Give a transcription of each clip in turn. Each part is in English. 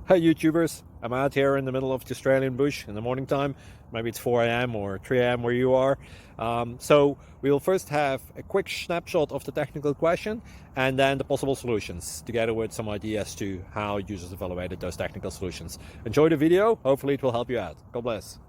Hi YouTubers, I'm out here in the middle of the Australian bush in the morning time. Maybe it's 4 a.m. or 3 a.m. where you are. So we will first have a quick snapshot of the technical question and then the possible solutions, together with some ideas to how users evaluated those technical solutions. Enjoy the video, hopefully it will help you out. God bless.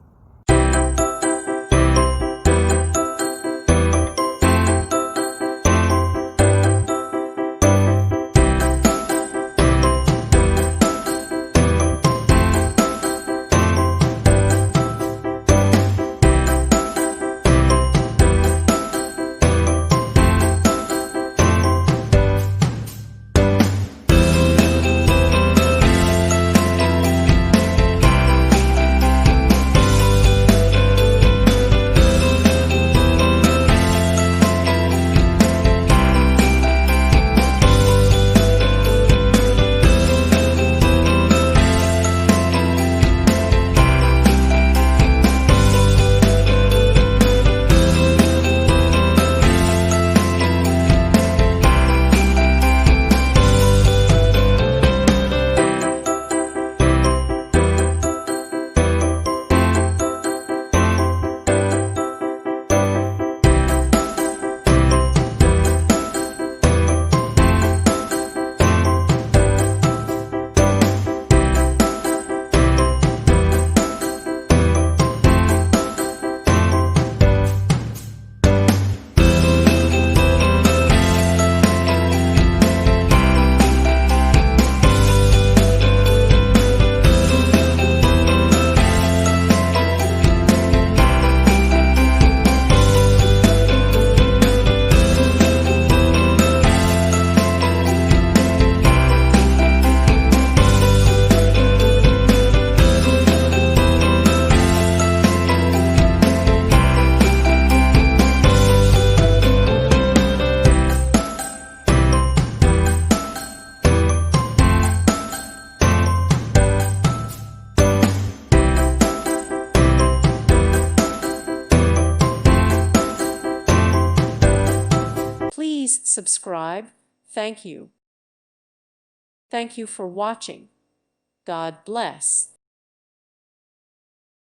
Please subscribe. Thank you. Thank you for watching. God bless.